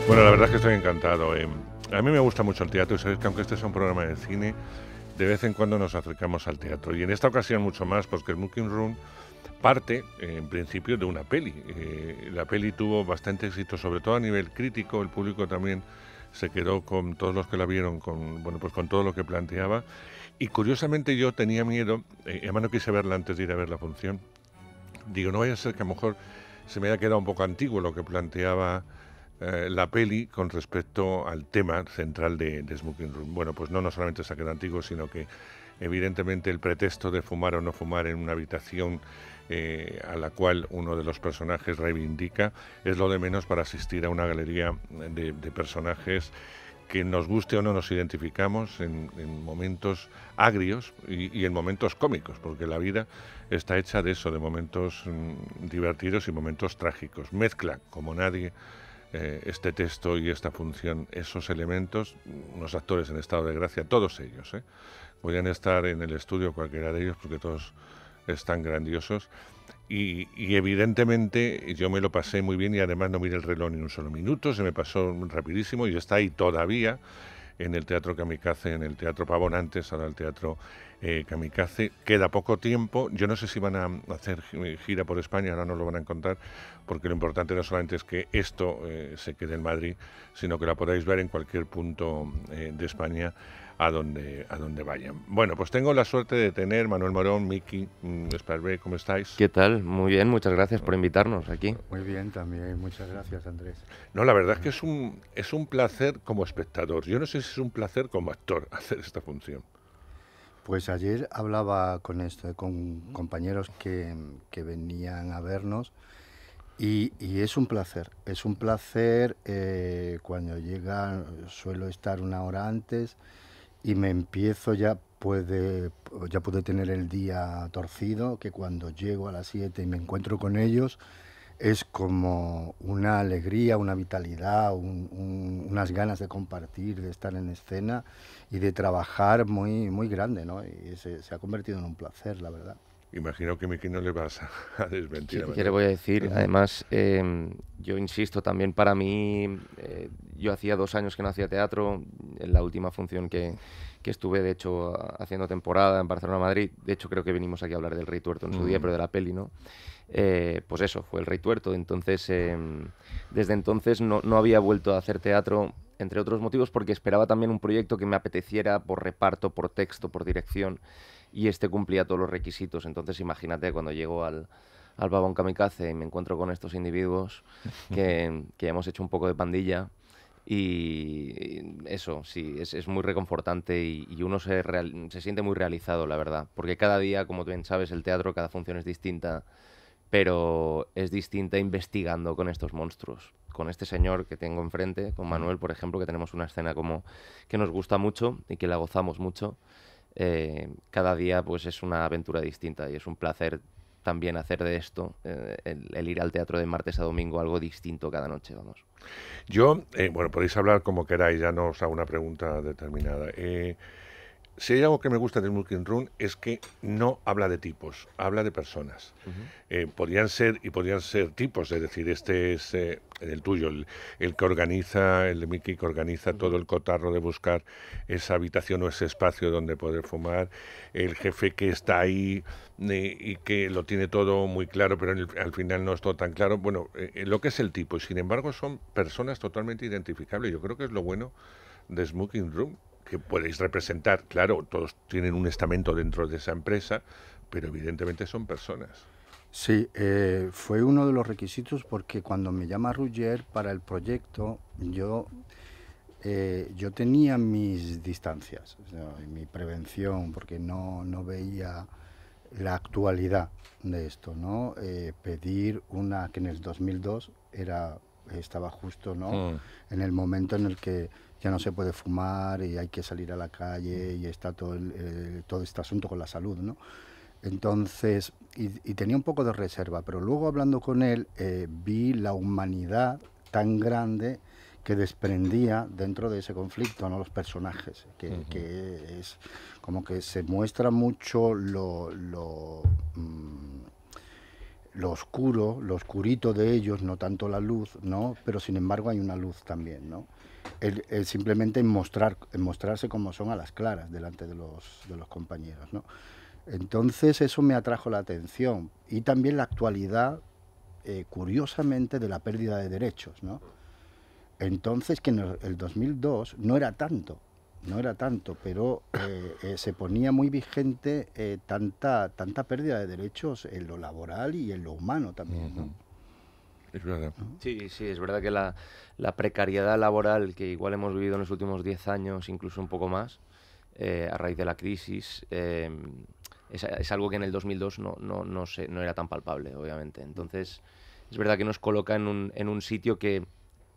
Bueno, la verdad es que estoy encantado. A mí me gusta mucho el teatro y sabéis que aunque este sea un programa de cine, de vez en cuando nos acercamos al teatro. Y en esta ocasión mucho más, porque el Smoking Room parte, en principio, de una peli. La peli tuvo bastante éxito, sobre todo a nivel crítico. El público también se quedó con todos los que la vieron, pues con todo lo que planteaba. Y curiosamente yo tenía miedo, además no quise verla antes de ir a ver la función. Digo, no vaya a ser que a lo mejor se me haya quedado un poco antiguo lo que planteaba la peli con respecto al tema central de Smoking Room. Bueno, pues no solamente se ha quedado antiguo, sino que evidentemente el pretexto de fumar o no fumar en una habitación a la cual uno de los personajes reivindica es lo de menos para asistir a una galería de personajes que nos guste o no nos identificamos en momentos agrios y en momentos cómicos, porque la vida está hecha de eso, de momentos divertidos y momentos trágicos. Mezcla, como nadie, este texto y esta función, esos elementos, unos actores en estado de gracia, todos ellos, podrían estar en el estudio cualquiera de ellos, porque todos están grandiosos. Y evidentemente yo me lo pasé muy bien y además no miré el reloj ni un solo minuto, se me pasó rapidísimo y está ahí todavía en el Teatro Kamikaze, en el Teatro Pavón antes, ahora el Teatro Kamikaze. Queda poco tiempo, yo no sé si van a hacer gira por España, ahora nos lo van a contar, porque lo importante no solamente es que esto se quede en Madrid, sino que la podáis ver en cualquier punto de España a donde vayan. Bueno, pues tengo la suerte de tener Manuel Morón, Miki Esparvé, ¿cómo estáis? ¿Qué tal? Muy bien, muchas gracias por invitarnos aquí. Muy bien también, muchas gracias, Andrés. No, la verdad es que es un placer como espectador. Yo no sé si es un placer como actor hacer esta función. Pues ayer hablaba con con compañeros que venían a vernos y es un placer. Es un placer cuando llega, suelo estar una hora antes y me empiezo ya puedo tener el día torcido, que cuando llego a las 7 y me encuentro con ellos es como una alegría, una vitalidad, unas ganas de compartir, de estar en escena y de trabajar muy, muy grande, ¿no? Y se ha convertido en un placer, la verdad. Imagino que Miki no le vas a desmentir. ¿Qué le voy a decir? Además, yo insisto, también para mí, yo hacía 2 años que no hacía teatro, en la última función que estuve, de hecho, haciendo temporada en Barcelona-Madrid, de hecho creo que venimos aquí a hablar del Rey Tuerto en su día, pero de la peli, ¿no? Pues eso, fue el Rey Tuerto, entonces, desde entonces no había vuelto a hacer teatro, entre otros motivos porque esperaba también un proyecto que me apeteciera por reparto, por texto, por dirección, y este cumplía todos los requisitos. Entonces imagínate cuando llego al Pavón Kamikaze y me encuentro con estos individuos que hemos hecho un poco de pandilla, y eso, sí, es muy reconfortante y uno se siente muy realizado, la verdad, porque cada día, como tú bien sabes, el teatro, cada función es distinta, pero es distinta investigando con estos monstruos. Con este señor que tengo enfrente, con Manuel, por ejemplo, que tenemos una escena como que nos gusta mucho y que la gozamos mucho. Cada día pues es una aventura distinta y es un placer también hacer de esto, el ir al teatro de martes a domingo, algo distinto cada noche, vamos. Yo, bueno, podéis hablar como queráis, ya no os hago una pregunta determinada. Si hay algo que me gusta de Smoking Room es que no habla de tipos, habla de personas. Podrían ser tipos, es decir, este es el tuyo, el que organiza, el de Mickey que organiza todo el cotarro de buscar esa habitación o ese espacio donde poder fumar, el jefe que está ahí y que lo tiene todo muy claro, pero al final no es todo tan claro. Bueno, lo que es el tipo, y sin embargo son personas totalmente identificables. Yo creo que es lo bueno de Smoking Room, que podéis representar, claro, todos tienen un estamento dentro de esa empresa, pero evidentemente son personas. Sí, fue uno de los requisitos porque cuando me llama Ruggier para el proyecto, yo tenía mis distancias, o sea, mi prevención, porque no veía la actualidad de esto, ¿no? Pedir una que en el 2002 estaba justo, ¿no? En el momento en el que ya no se puede fumar y hay que salir a la calle y está todo este asunto con la salud, ¿no? Entonces, y tenía un poco de reserva, pero luego hablando con él vi la humanidad tan grande que desprendía dentro de ese conflicto, ¿no? Los personajes, que es como que se muestra mucho lo oscuro, lo oscurito de ellos, no tanto la luz, ¿no? Pero sin embargo hay una luz también, ¿no? Simplemente en mostrarse como son a las claras delante de los compañeros, ¿no? Entonces eso me atrajo la atención y también la actualidad, curiosamente, de la pérdida de derechos, ¿no? Entonces, que en el 2002 no era tanto, pero se ponía muy vigente tanta pérdida de derechos en lo laboral y en lo humano también, ¿no? Es verdad. Sí, es verdad que la precariedad laboral que igual hemos vivido en los últimos 10 años, incluso un poco más, a raíz de la crisis, es algo que en el 2002 no era tan palpable, obviamente. Entonces, es verdad que nos coloca en un sitio que,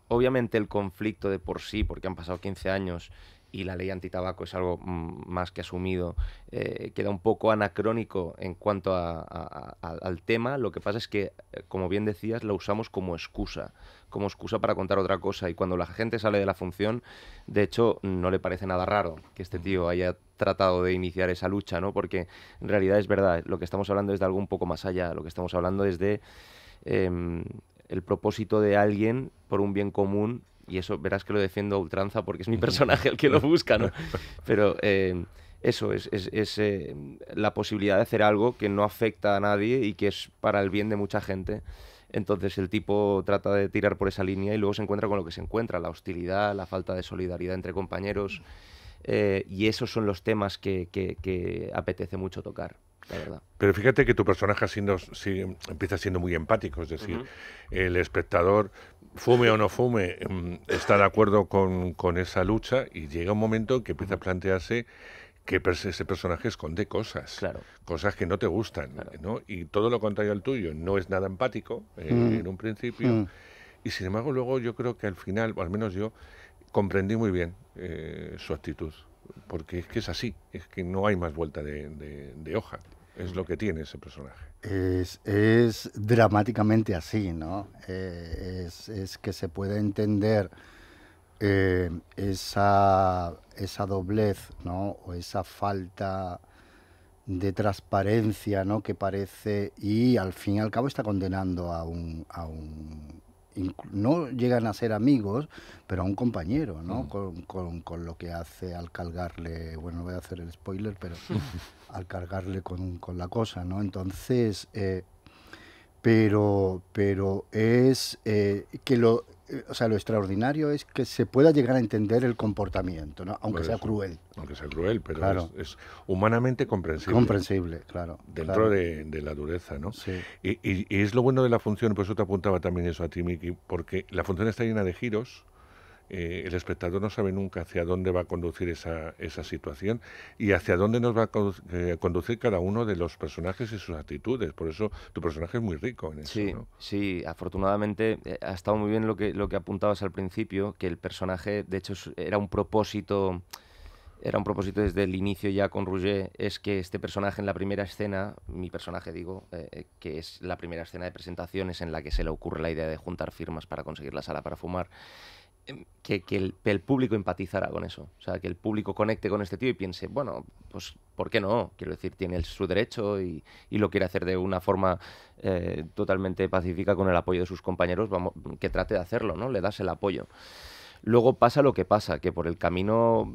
obviamente, el conflicto de por sí, porque han pasado 15 años y la ley antitabaco es algo más que asumido, queda un poco anacrónico en cuanto al tema. Lo que pasa es que, como bien decías, lo usamos como excusa para contar otra cosa, y cuando la gente sale de la función, de hecho, no le parece nada raro que este tío haya tratado de iniciar esa lucha, ¿no? Porque en realidad es verdad, lo que estamos hablando es de algo un poco más allá, lo que estamos hablando es de el propósito de alguien por un bien común. Y eso verás que lo defiendo a ultranza porque es mi personaje el que lo busca, ¿no? Pero eso es la posibilidad de hacer algo que no afecta a nadie y que es para el bien de mucha gente. Entonces el tipo trata de tirar por esa línea y luego se encuentra con lo que se encuentra, la hostilidad, la falta de solidaridad entre compañeros, y esos son los temas que apetece mucho tocar, la verdad. Pero fíjate que tu personaje empieza siendo muy empático, es decir, el espectador, fume o no fume, está de acuerdo con esa lucha, y llega un momento que empieza a plantearse que ese personaje esconde cosas, cosas que no te gustan, ¿no? Y todo lo contrario al tuyo, no es nada empático en un principio, y sin embargo luego yo creo que al final, o al menos yo, comprendí muy bien su actitud, porque es que es así, es que no hay más vuelta de hoja. Es lo que tiene ese personaje. Es dramáticamente así, ¿no? Es que se puede entender esa doblez, ¿no? O esa falta de transparencia, ¿no? Que parece, y al fin y al cabo está condenando a un no llegan a ser amigos, pero a un compañero, ¿no? Con lo que hace al cargarle, bueno, no voy a hacer el spoiler, pero al cargarle con la cosa, ¿no? Entonces, pero es que lo extraordinario es que se pueda llegar a entender el comportamiento, ¿no? Aunque sea cruel. Aunque sea cruel, pero claro, es humanamente comprensible. Comprensible, claro. Dentro de la dureza, ¿no? Sí. Y es lo bueno de la función, por eso te apuntaba también eso a ti, Miki, porque la función está llena de giros. El espectador no sabe nunca hacia dónde va a conducir esa situación y hacia dónde nos va a conducir cada uno de los personajes y sus actitudes. Por eso tu personaje es muy rico en eso, ¿no? Sí, afortunadamente ha estado muy bien lo que apuntabas al principio, que el personaje, de hecho, era un propósito desde el inicio ya con Roger, es que este personaje en la primera escena, mi personaje digo, que es la primera escena de presentaciones en la que se le ocurre la idea de juntar firmas para conseguir la sala para fumar, que el público empatizara con eso, o sea, que el público conecte con este tío y piense, bueno, pues ¿por qué no? Quiero decir, tiene su derecho y lo quiere hacer de una forma totalmente pacífica con el apoyo de sus compañeros, vamos, que trate de hacerlo, ¿no? Le das el apoyo. Luego pasa lo que pasa, que por el camino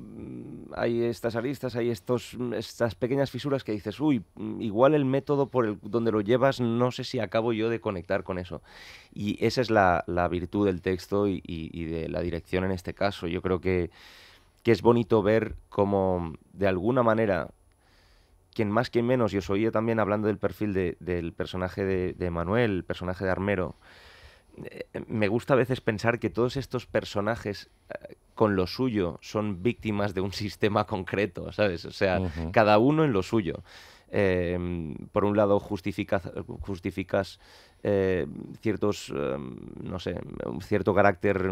hay estas aristas, hay estas pequeñas fisuras que dices, uy, igual el método donde lo llevas, no sé si acabo yo de conectar con eso. Y esa es la virtud del texto y de la dirección en este caso. Yo creo que es bonito ver cómo, de alguna manera, quien más, quien menos, y os oía también hablando del perfil del personaje de Manuel, el personaje de Armero, me gusta a veces pensar que todos estos personajes con lo suyo son víctimas de un sistema concreto, ¿sabes? O sea, cada uno en lo suyo. Por un lado justificas ciertos, no sé, un cierto carácter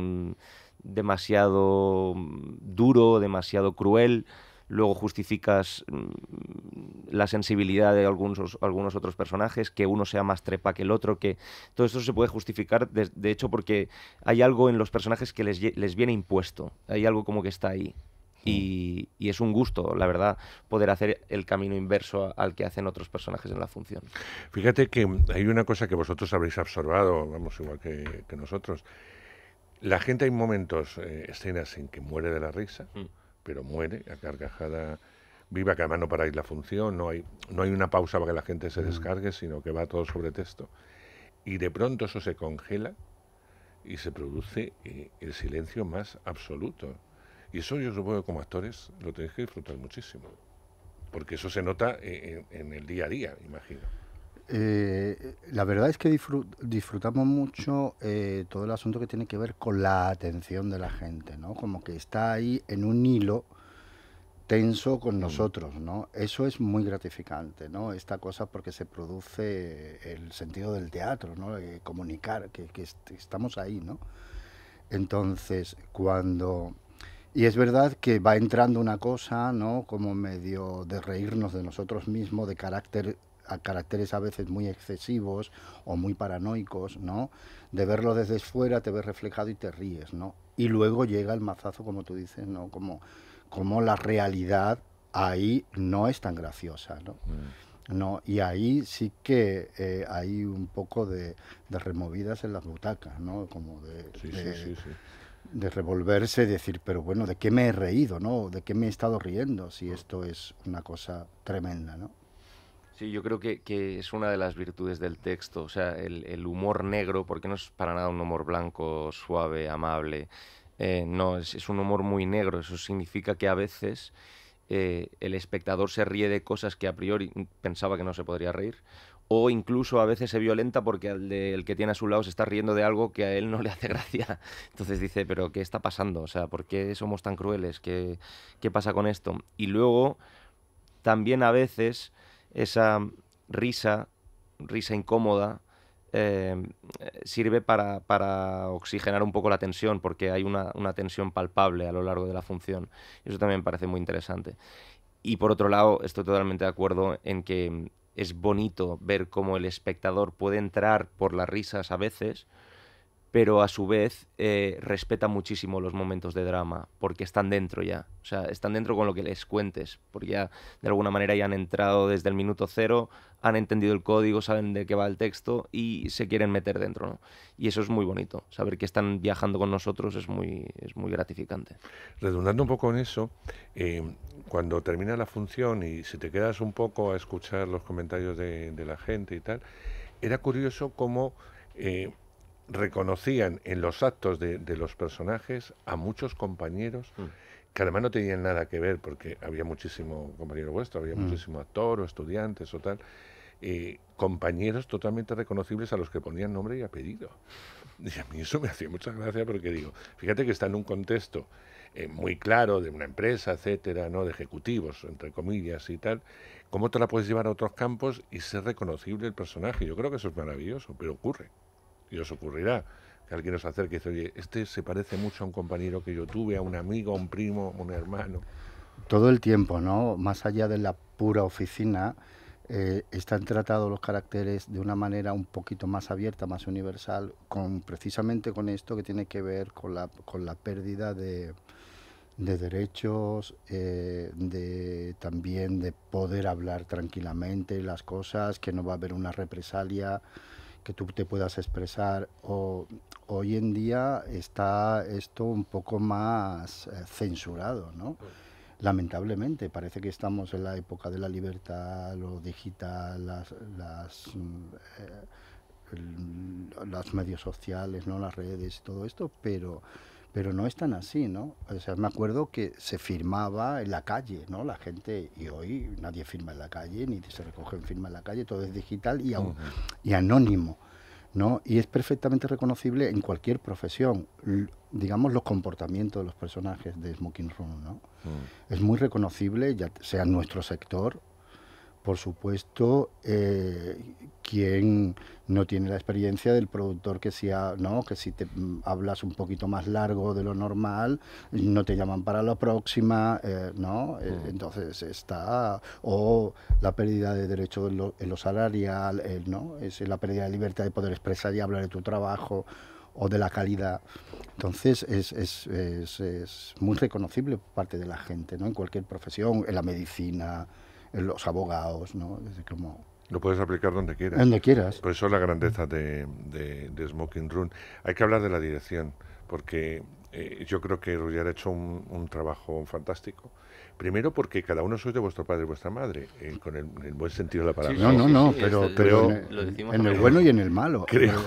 demasiado duro, demasiado cruel. Luego justificas la sensibilidad de algunos otros personajes, que uno sea más trepa que el otro, que todo esto se puede justificar de hecho porque hay algo en los personajes que les viene impuesto, hay algo como que está ahí. y es un gusto, la verdad, poder hacer el camino inverso al que hacen otros personajes en la función. Fíjate que hay una cosa que vosotros habréis absorbado, vamos, igual que nosotros. La gente, hay momentos, escenas en que muere de la risa, pero muere a carcajada viva, que además no paráis la función, no hay una pausa para que la gente se descargue, sino que va todo sobre texto. Y de pronto eso se congela y se produce el silencio más absoluto. Y eso yo supongo que como actores lo tenéis que disfrutar muchísimo, porque eso se nota en el día a día, imagino. La verdad es que disfrutamos mucho todo el asunto que tiene que ver con la atención de la gente, ¿no? Como que está ahí en un hilo tenso con nosotros, ¿no? Eso es muy gratificante, ¿no? Esta cosa porque se produce el sentido del teatro, ¿no? Comunicar, que estamos ahí, ¿no? Entonces, y es verdad que va entrando una cosa, ¿no? Como medio de reírnos de nosotros mismos, de caracteres a veces muy excesivos o muy paranoicos, ¿no? De verlo desde fuera, te ves reflejado y te ríes, ¿no? Y luego llega el mazazo, como tú dices, ¿no? Como la realidad ahí no es tan graciosa, ¿no? No, y ahí sí que hay un poco de removidas en las butacas, ¿no? Como de revolverse, decir, pero bueno, ¿de qué me he reído, no? ¿De qué me he estado riendo? Si esto es una cosa tremenda, ¿no? Sí, yo creo que es una de las virtudes del texto, o sea, el humor negro, porque no es para nada un humor blanco, suave, amable, no, es un humor muy negro, eso significa que a veces el espectador se ríe de cosas que a priori pensaba que no se podría reír, o incluso a veces se violenta porque el que tiene a su lado se está riendo de algo que a él no le hace gracia. Entonces dice, pero ¿qué está pasando? O sea, ¿por qué somos tan crueles? ¿Qué pasa con esto? Y luego, también a veces, esa risa incómoda, sirve para oxigenar un poco la tensión, porque hay una tensión palpable a lo largo de la función. Eso también me parece muy interesante. Y por otro lado, estoy totalmente de acuerdo en que es bonito ver cómo el espectador puede entrar por las risas a veces, pero a su vez respeta muchísimo los momentos de drama, porque están dentro ya. O sea, están dentro con lo que les cuentes, porque ya de alguna manera ya han entrado desde el minuto cero, han entendido el código, saben de qué va el texto y se quieren meter dentro, ¿no? Y eso es muy bonito. Saber que están viajando con nosotros es muy gratificante. Redundando un poco en eso, cuando termina la función y si te quedas un poco a escuchar los comentarios de la gente y tal, era curioso cómo reconocían en los actos de los personajes a muchos compañeros que además no tenían nada que ver, porque había muchísimo compañero vuestro, había muchísimo actor o estudiantes o tal, compañeros totalmente reconocibles a los que ponían nombre y apellido. Y a mí eso me hacía mucha gracia porque digo, fíjate que está en un contexto muy claro de una empresa, etcétera, ¿no? De ejecutivos, entre comillas y tal, ¿cómo te la puedes llevar a otros campos y ser reconocible el personaje? Yo creo que eso es maravilloso, pero ocurre. Y os ocurrirá que alguien os acerque y dice, oye, este se parece mucho a un compañero que yo tuve, a un amigo, a un primo, a un hermano. Todo el tiempo, ¿no? Más allá de la pura oficina, están tratados los caracteres de una manera un poquito más abierta, más universal, precisamente con esto que tiene que ver con la pérdida de derechos, también de poder hablar tranquilamente las cosas, que no va a haber una represalia, que tú te puedas expresar. Hoy en día está esto un poco más censurado, ¿no? Lamentablemente, parece que estamos en la época de la libertad, lo digital, los medios sociales, ¿no? Las redes y todo esto, pero no es tan así, ¿no? O sea, me acuerdo que se firmaba en la calle, ¿no? La gente, y hoy nadie firma en la calle, ni se recoge firma en la calle, todo es digital y anónimo, ¿no? Y es perfectamente reconocible en cualquier profesión, digamos, los comportamientos de los personajes de Smoking Room, ¿no? Es muy reconocible, ya sea en nuestro sector, por supuesto, quien no tiene la experiencia del productor que ¿no? Que si te hablas un poquito más largo de lo normal, no te llaman para la próxima, ¿no? Entonces o la pérdida de derechos en lo salarial, ¿no? Es la pérdida de libertad de poder expresar y hablar de tu trabajo, o de la calidad. Entonces es muy reconocible por parte de la gente, ¿no? En cualquier profesión, en la medicina, en los abogados, ¿no? Es como... Lo puedes aplicar donde quieras. Donde quieras. Por eso es la grandeza de Smoking Room. Hay que hablar de la dirección, porque yo creo que Roger ha hecho un trabajo fantástico. Primero porque cada uno sois de vuestro padre y vuestra madre, con el buen sentido de la palabra. Pero en el bueno y en el malo. Creo.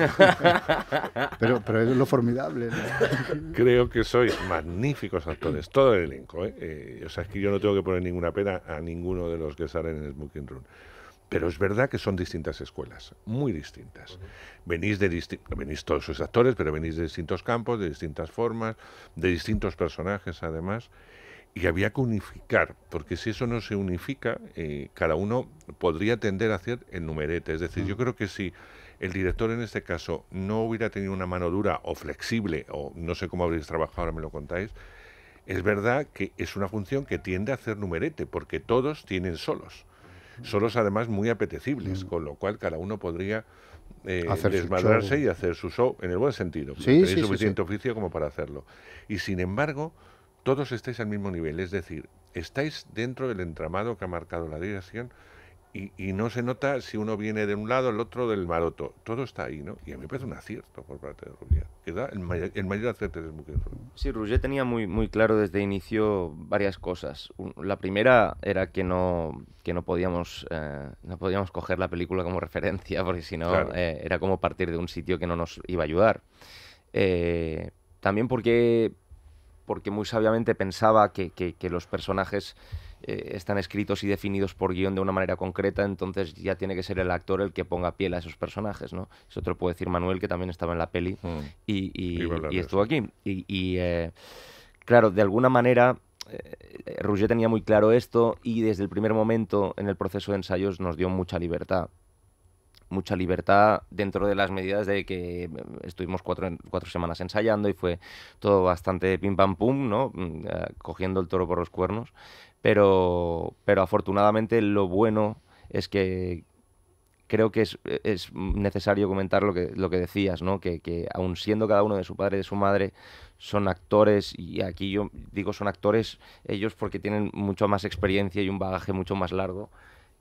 pero es lo formidable, ¿no? Creo que sois magníficos actores, todo el elenco. O sea, es que yo no tengo que poner ninguna pena a ninguno de los que salen en Smoking Room. Pero es verdad que son distintas escuelas, muy distintas. Venís todos sois actores, pero venís de distintos campos, de distintas formas, de distintos personajes además, y había que unificar, porque si eso no se unifica, cada uno podría tender a hacer el numerete. Es decir, yo creo que si el director en este caso no hubiera tenido una mano dura o flexible, o no sé cómo habréis trabajado, ahora me lo contáis, es verdad que es una función que tiende a hacer numerete, porque todos tienen solos además muy apetecibles, con lo cual cada uno podría desmadrarse y hacer su show, en el buen sentido. Tenéis suficiente oficio como para hacerlo. Y sin embargo, todos estáis al mismo nivel, es decir, estáis dentro del entramado que ha marcado la dirección y no se nota si uno viene de un lado, el otro del maroto. Todo está ahí, ¿no? Y a mí me parece un acierto por parte de Roger, que da el mayor acierto de Smoking Room. Sí, Roger tenía muy claro desde el inicio varias cosas. La primera era que no podíamos coger la película como referencia, porque si no, claro, era como partir de un sitio que no nos iba a ayudar. También porque muy sabiamente pensaba que los personajes están escritos y definidos por guión de una manera concreta, entonces ya tiene que ser el actor el que ponga piel a esos personajes, ¿no? Eso te lo puede decir Manuel, que también estaba en la peli y estuvo aquí. Claro, de alguna manera Roger tenía muy claro esto y desde el primer momento en el proceso de ensayos nos dio mucha libertad dentro de las medidas de que estuvimos cuatro semanas ensayando y fue todo bastante pim pam pum, ¿no? Cogiendo el toro por los cuernos, pero afortunadamente lo bueno es que creo que es necesario comentar lo que decías, ¿no? Que aun siendo cada uno de su padre y de su madre, son actores, y aquí yo digo son actores ellos porque tienen mucha más experiencia y un bagaje mucho más largo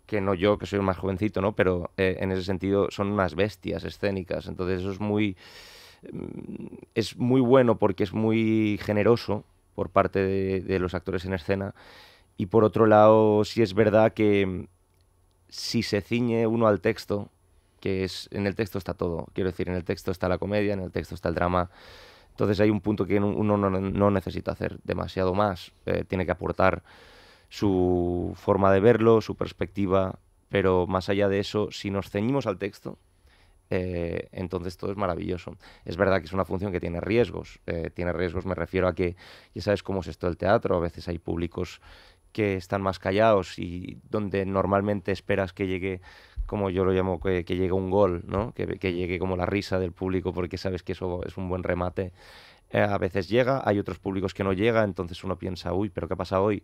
que no yo, que soy más jovencito, ¿no? Pero en ese sentido son unas bestias escénicas. Entonces eso es muy bueno porque es muy generoso por parte de los actores en escena. Y por otro lado, sí es verdad que si se ciñe uno al texto, en el texto está todo. Quiero decir, en el texto está la comedia, en el texto está el drama. Entonces hay un punto que uno no necesita hacer demasiado más. Tiene que aportar su forma de verlo, su perspectiva, pero más allá de eso, si nos ceñimos al texto, entonces todo es maravilloso. Es verdad que es una función que tiene riesgos, me refiero a que ya sabes cómo es esto del teatro, a veces hay públicos que están más callados y donde normalmente esperas que llegue, como yo lo llamo, que llegue un gol, ¿no? Que llegue como la risa del público porque sabes que eso es un buen remate. A veces llega, hay otros públicos que no llega, entonces uno piensa, uy, ¿pero qué pasa hoy?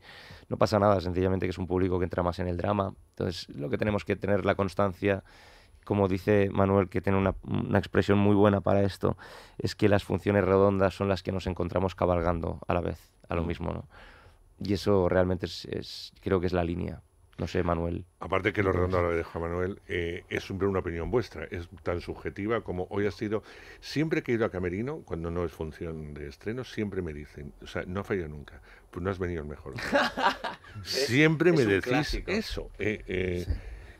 No pasa nada, sencillamente que es un público que entra más en el drama. Entonces lo que tenemos que tener la constancia, como dice Manuel, que tiene una expresión muy buena para esto, es que las funciones redondas son las que nos encontramos cabalgando a la vez, a lo mismo, ¿no? Y eso realmente creo que es la línea. No sé, Manuel. Aparte que lo redondo lo dejo a Manuel, es siempre una opinión vuestra, es tan subjetiva como hoy ha sido. Siempre que he ido a Camerino, cuando no es función de estreno, siempre me dicen, o sea, no ha fallado nunca, pues no has venido el mejor día. Siempre me decís clásico. Eso. Sí.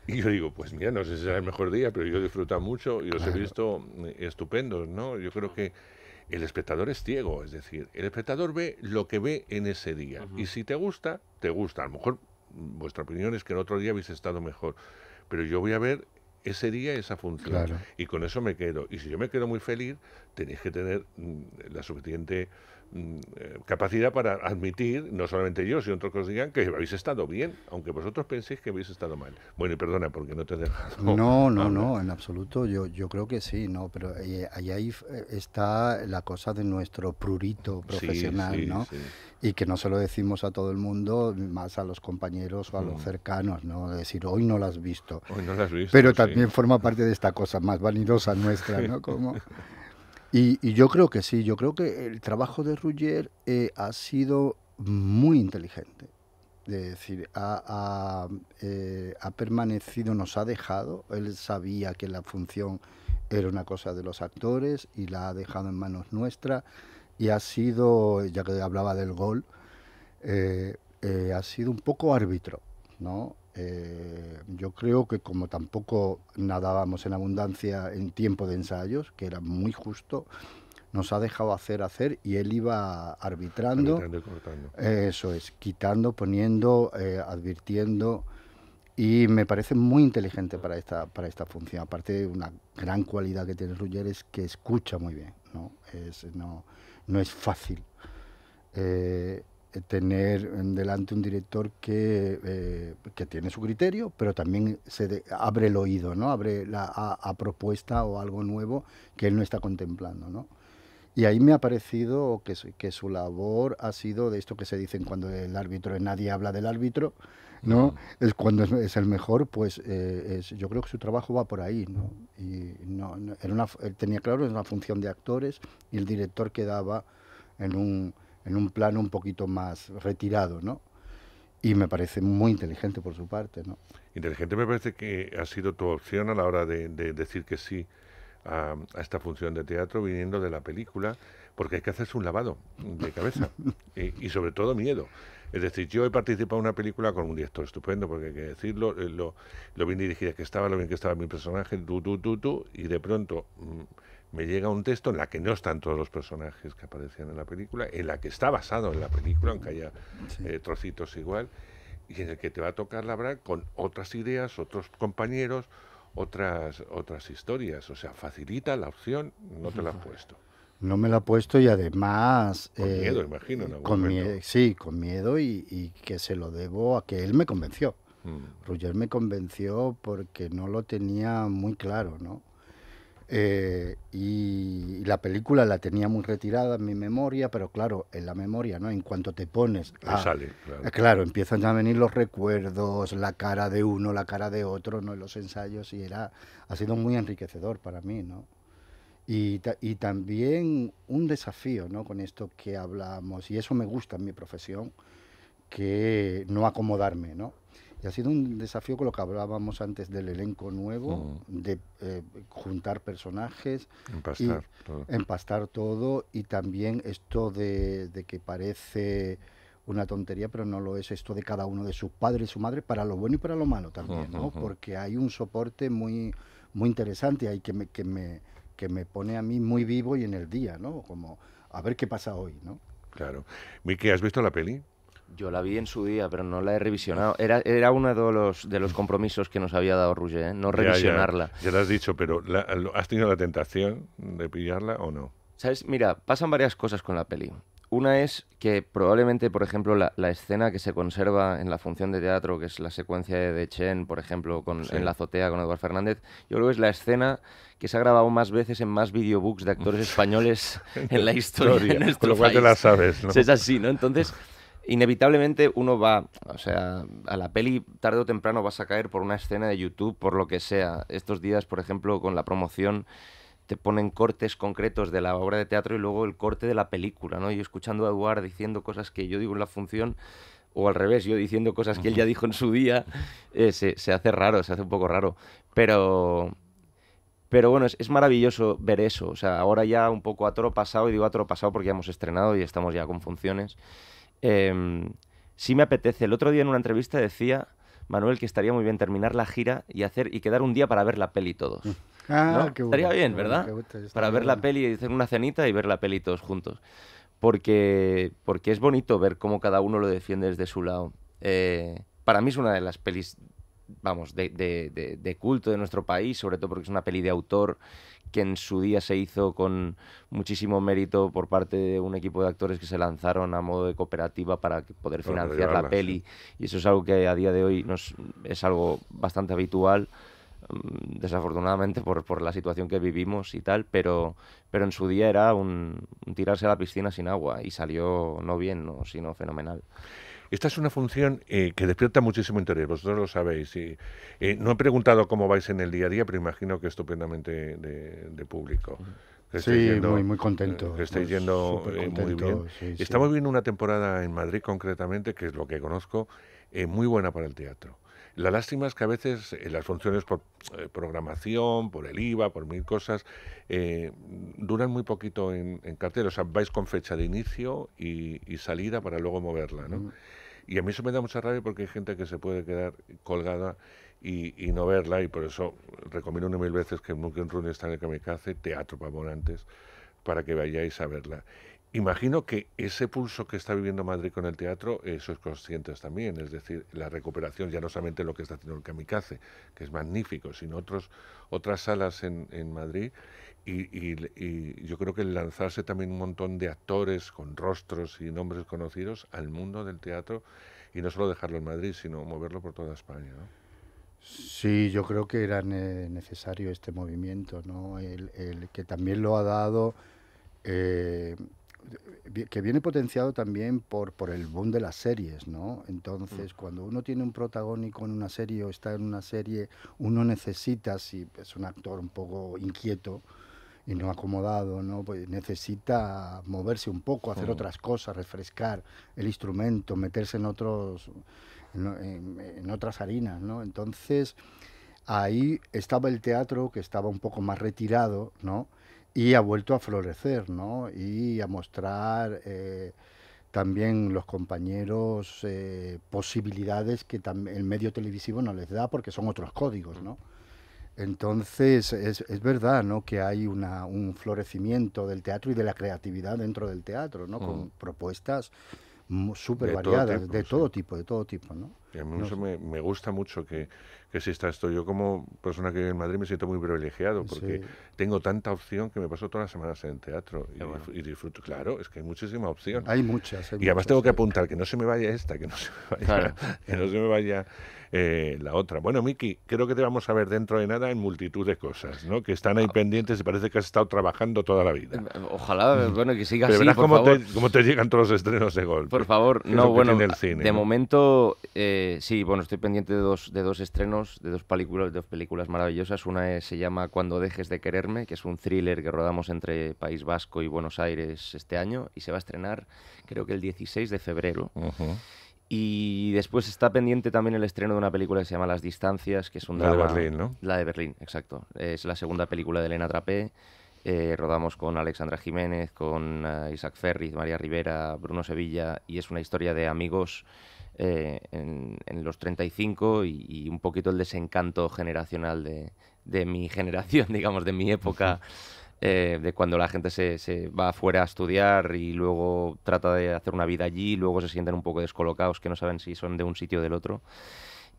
Y yo digo, pues mira, no sé si será el mejor día, pero yo he disfrutado mucho y los he visto estupendos, ¿no? Yo creo que el espectador es ciego, es decir, el espectador ve lo que ve en ese día. Y si te gusta, te gusta. A lo mejor vuestra opinión es que el otro día habéis estado mejor, pero yo voy a ver ese día esa función, claro, y con eso me quedo. Y si yo me quedo muy feliz, tenéis que tener la suficiente capacidad para admitir, no solamente yo, sino otros que os digan que habéis estado bien, aunque vosotros penséis que habéis estado mal. Bueno, y perdona, porque no te he dejado. No, en absoluto, yo creo que sí, no, pero ahí está la cosa de nuestro prurito profesional, sí, ¿no? Sí. Y que no se lo decimos a todo el mundo, más a los compañeros o a los cercanos, ¿no? De decir, hoy no lo has visto. Hoy no lo has visto, pero también forma parte de esta cosa más vanidosa nuestra, ¿no? Como... Y yo creo que sí, yo creo que el trabajo de Ruller ha sido muy inteligente. Es decir, ha permanecido, nos ha dejado, él sabía que la función era una cosa de los actores y la ha dejado en manos nuestras y ha sido, ya que hablaba del gol, ha sido un poco árbitro, ¿no? Yo creo que como tampoco nadábamos en abundancia en tiempo de ensayos, que era muy justo, nos ha dejado hacer y él iba arbitrando, Arbitrando y cortando. eso es, quitando, poniendo, advirtiendo, y me parece muy inteligente para esta función. Aparte, una gran cualidad que tiene Ruller es que escucha muy bien, ¿no? No es fácil tener delante un director que tiene su criterio, pero también abre el oído, ¿no? Abre a propuesta o algo nuevo que él no está contemplando, ¿no? Y ahí me ha parecido que su labor ha sido de esto que se dicen cuando el árbitro, nadie habla del árbitro, ¿no? Es cuando es el mejor, pues yo creo que su trabajo va por ahí, ¿no? Y él tenía claro, es una función de actores y el director quedaba en un plano un poquito más retirado, ¿no? Y me parece muy inteligente por su parte, ¿no? Inteligente me parece que ha sido tu opción a la hora de decir que sí a esta función de teatro viniendo de la película, porque hay que hacerse un lavado de cabeza y sobre todo miedo. Es decir, yo he participado en una película con un director estupendo, porque hay que decirlo, lo bien dirigida que estaba, lo bien que estaba mi personaje, y de pronto me llega un texto en la que no están todos los personajes que aparecían en la película, en la que está basado en la película, aunque haya trocitos igual, y en el que te va a tocar labrar con otras ideas, otros compañeros, otras historias. O sea, facilita la opción, no te la has puesto. No me la he puesto y además... Con miedo, imagino, en algún momento. Sí, con miedo y que se lo debo a que él me convenció. Ruller me convenció porque no lo tenía muy claro, ¿no? Y la película la tenía muy retirada en mi memoria, pero claro, en la memoria, ¿no? En cuanto te pones... sale, claro, empiezan a venir los recuerdos, la cara de uno, la cara de otro, ¿no? En los ensayos y ha sido muy enriquecedor para mí, ¿no? Y también un desafío, ¿no? Con esto que hablamos, y eso me gusta en mi profesión, que no acomodarme, ¿no? Y ha sido un desafío con lo que hablábamos antes del elenco nuevo, de juntar personajes, empastar todo, y también esto de que parece una tontería, pero no lo es, esto de cada uno de sus padres y su madre, para lo bueno y para lo malo también, ¿no? Porque hay un soporte muy, muy interesante ahí que me pone a mí muy vivo y en el día, ¿no? Como a ver qué pasa hoy, ¿no? Claro. Miki, ¿has visto la peli? Yo la vi en su día, pero no la he revisionado. Era uno de los compromisos que nos había dado Ruller, ¿eh? No revisionarla. Ya lo has dicho, pero ¿has tenido la tentación de pillarla o no? ¿Sabes? Mira, pasan varias cosas con la peli. Una es que probablemente, por ejemplo, la escena que se conserva en la función de teatro, que es la secuencia de Chen, por ejemplo, en la azotea con Eduard Fernández, yo creo que es la escena que se ha grabado más veces en más videobooks de actores españoles en la historia de nuestro con lo cual país. Te la sabes, ¿no? Es así, ¿no? Entonces, inevitablemente uno va, o sea, a la peli tarde o temprano vas a caer por una escena de YouTube, por lo que sea. Estos días, por ejemplo, con la promoción te ponen cortes concretos de la obra de teatro y luego el corte de la película, ¿no? Yo escuchando a Eduard diciendo cosas que yo digo en la función, o al revés, yo diciendo cosas que él ya dijo en su día, se hace raro, se hace un poco raro. Pero bueno, es maravilloso ver eso. O sea, ahora ya un poco a toro pasado, y digo a toro pasado porque ya hemos estrenado y estamos ya con funciones. Sí me apetece. El otro día en una entrevista decía Manuel que estaría muy bien terminar la gira y quedar un día para ver la peli todos. ¿No? Qué bueno, estaría bien, ¿verdad? Para ver la peli y hacer una cenita y ver la peli todos juntos. Porque es bonito ver cómo cada uno lo defiende desde su lado. Para mí es una de las pelis, vamos, de culto de nuestro país, sobre todo porque es una peli de autor que en su día se hizo con muchísimo mérito por parte de un equipo de actores que se lanzaron a modo de cooperativa para poder financiar la peli. Sí. Y eso es algo que a día de hoy es algo bastante habitual, desafortunadamente por la situación que vivimos y tal, pero en su día era un tirarse a la piscina sin agua y salió no bien, sino fenomenal. Esta es una función que despierta muchísimo interés, vosotros lo sabéis. Y, no he preguntado cómo vais en el día a día, pero imagino que estupendamente de público. que estáis Sí, yendo, muy contento. que estáis Pues, yendo súper muy contento, bien. sí, Estamos sí. viendo una temporada en Madrid concretamente, que es lo que conozco, muy buena para el teatro. La lástima es que a veces las funciones por programación, por el IVA, por mil cosas, duran muy poquito en cartel. O sea, vais con fecha de inicio y salida para luego moverla, ¿no? Mm. Y a mí eso me da mucha rabia porque hay gente que se puede quedar colgada y no verla, y por eso recomiendo 1000 veces que Moulin Rouge está en el Kamikaze, Teatro Pavolantes, para que vayáis a verla. Imagino que ese pulso que está viviendo Madrid con el teatro, sois conscientes también, es decir, la recuperación, ya no solamente lo que está haciendo el Kamikaze, que es magnífico, sino otras salas en Madrid, y yo creo que el lanzarse también un montón de actores con rostros y nombres conocidos al mundo del teatro, y no solo dejarlo en Madrid, sino moverlo por toda España, ¿no? Sí, yo creo que era necesario este movimiento, ¿no? El que también lo ha dado, eh, que viene potenciado también por el boom de las series, ¿no? Entonces, cuando uno tiene un protagónico en una serie o está en una serie, uno necesita, si es un actor un poco inquieto y no acomodado, ¿no? Pues necesita moverse un poco, hacer otras cosas, refrescar el instrumento, meterse en otros, en otras harinas, ¿no? Entonces, ahí estaba el teatro, que estaba un poco más retirado, ¿no? Y ha vuelto a florecer, ¿no? Y a mostrar también los compañeros posibilidades que el medio televisivo no les da, porque son otros códigos, ¿no? Entonces, es verdad, ¿no?, que hay un florecimiento del teatro y de la creatividad dentro del teatro, ¿no? Con propuestas súper De todo variadas, tipo, de sí. todo tipo, ¿no? Y a mí No eso sé. me gusta mucho que exista esto. Yo como persona que vive en Madrid me siento muy privilegiado porque Sí. tengo tanta opción que me paso todas las semanas en el teatro Qué bueno. y disfruto. Claro, es que hay muchísima opción. Hay muchas, Y además muchas, tengo que sí. apuntar que no se me vaya esta, que no se me vaya, Claro. que no se me vaya la otra. Bueno, Miki, creo que te vamos a ver dentro de nada en multitud de cosas, ¿no? Que están ahí pendientes y parece que has estado trabajando toda la vida. Ojalá, bueno, que siga Pero así, verás por favor. cómo te llegan todos los estrenos de golpe. Por favor, Que es no, lo que bueno, tiene el cine, de ¿no? momento sí, bueno, estoy pendiente de dos estrenos, de dos películas maravillosas. Una se llama Cuando dejes de quererme, que es un thriller que rodamos entre País Vasco y Buenos Aires este año, y se va a estrenar creo que el 16 de febrero. Ujú. Y después está pendiente también el estreno de una película que se llama Las Distancias, que es un La de drama... Berlín, ¿no? La de Berlín, exacto. Es la segunda película de Elena Trapé. Rodamos con Alexandra Jiménez, con Isaac Ferriz, María Rivera, Bruno Sevilla, y es una historia de amigos en los 35 y un poquito el desencanto generacional de mi generación, digamos, de mi época, de cuando la gente se va afuera a estudiar y luego trata de hacer una vida allí, luego se sienten un poco descolocados, que no saben si son de un sitio o del otro.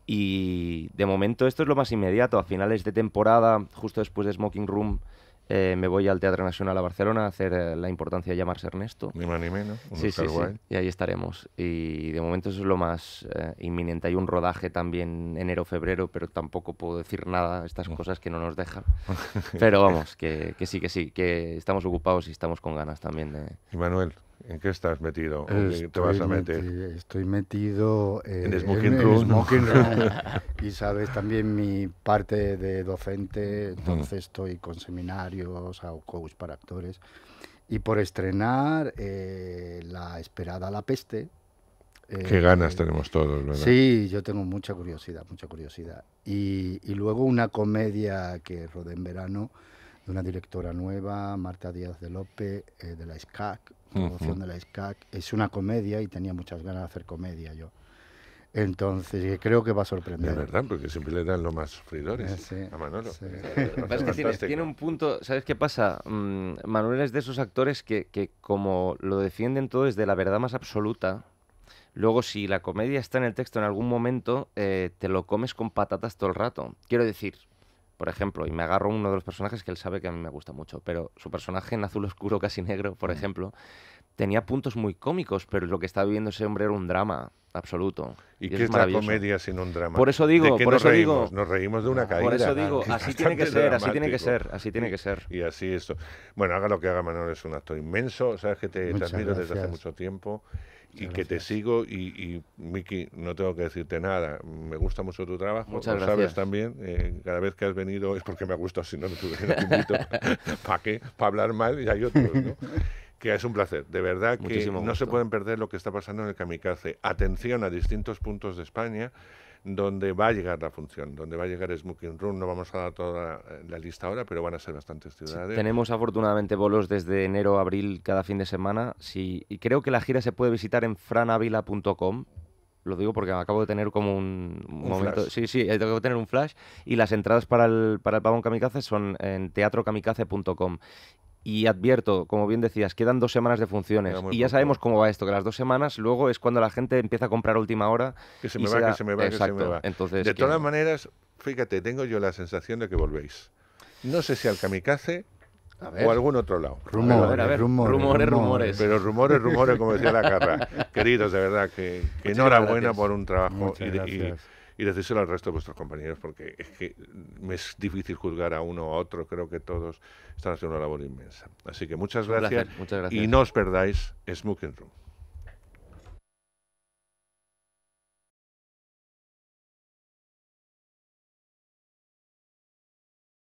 Y de momento esto es lo más inmediato. A finales de temporada, justo después de Smoking Room, me voy al Teatro Nacional a Barcelona a hacer La importancia de llamarse Ernesto. Ni más ni menos. Un Sí, Oscar sí, sí. Wilde. Y ahí estaremos. Y de momento eso es lo más inminente. Hay un rodaje también enero-febrero, pero tampoco puedo decir nada, estas cosas que no nos dejan. Pero vamos, que sí, que estamos ocupados y estamos con ganas también de... Y Manuel, ¿en qué estás metido? ¿O qué te vas a meter? Estoy metido En Smoking en Room. Smoking Room. Y sabes también mi parte de docente, entonces estoy con seminarios, hago coach para actores. Y por estrenar la esperada La Peste. Qué ganas tenemos todos, ¿verdad? Sí, yo tengo mucha curiosidad, mucha curiosidad. Y luego una comedia que rodé en verano de una directora nueva, Marta Díaz de Lope, de la SCAC, promoción de la SCAC. Es una comedia y tenía muchas ganas de hacer comedia yo. Entonces, creo que va a sorprender. De verdad, porque siempre le dan lo más sufridores Sí, a Manolo. sí. Lo que pasa es que tiene un punto, ¿sabes qué pasa? Manuel es de esos actores que como lo defienden todo desde la verdad más absoluta, luego si la comedia está en el texto en algún momento, te lo comes con patatas todo el rato. Quiero decir, por ejemplo, y me agarro uno de los personajes que él sabe que a mí me gusta mucho, pero su personaje en Azul Oscuro Casi Negro, por ejemplo, tenía puntos muy cómicos, pero lo que estaba viviendo ese hombre era un drama absoluto. ¿Y eso qué es la maravilloso. comedia sin un drama? Por eso digo, ¿De qué por nos eso reímos? digo, Nos reímos de una caída. por eso digo, que es así tiene que bastante ser, así tiene que dramático. ser, así tiene que ser. Y así esto. Bueno, haga lo que haga, Manolo, es un actor inmenso, sabes que te Muchas admiro desde hace gracias. mucho tiempo y Muchas que te gracias. sigo y Miki, no tengo que decirte nada, me gusta mucho tu trabajo, Muchas lo gracias. sabes también, cada vez que has venido es porque me ha gustado, si no, no te invito. ¿Para qué? Para hablar mal y hay otros, ¿no? Que es un placer, de verdad que Muchísimo no se gusto. pueden perder lo que está pasando en el Kamikaze. Atención a distintos puntos de España donde va a llegar la función, donde va a llegar Smoking Room. No vamos a dar toda la lista ahora, pero van a ser bastantes ciudades. Tenemos afortunadamente bolos desde enero a abril cada fin de semana. Sí, y creo que la gira se puede visitar en franavila.com. Lo digo porque acabo de tener como un momento. flash. Sí, sí, acabo de tener un flash. Y las entradas para el Pavón Kamikaze son en teatrokamikaze.com. Y advierto, como bien decías, quedan 2 semanas de funciones. Queda muy Y ya poco. sabemos cómo va esto, que las 2 semanas luego es cuando la gente empieza a comprar a última hora. Que se y me va, da- que se me va, Exacto. que se me va. Entonces, De que- todas maneras, fíjate, tengo yo la sensación de que volvéis. No sé si al Kamikaze A ver. o a algún otro lado. Rumores, a ver, rumores. rumores. Pero rumores, como decía la Carra. Queridos, de verdad, que Muchísimas enhorabuena gracias. por un trabajo Muchas y gracias. decírselo al resto de vuestros compañeros, porque es que me es difícil juzgar a uno o a otro. Creo que todos están haciendo una labor inmensa. Así que muchas Un placer, gracias. muchas gracias. Y no os perdáis Smoking Room.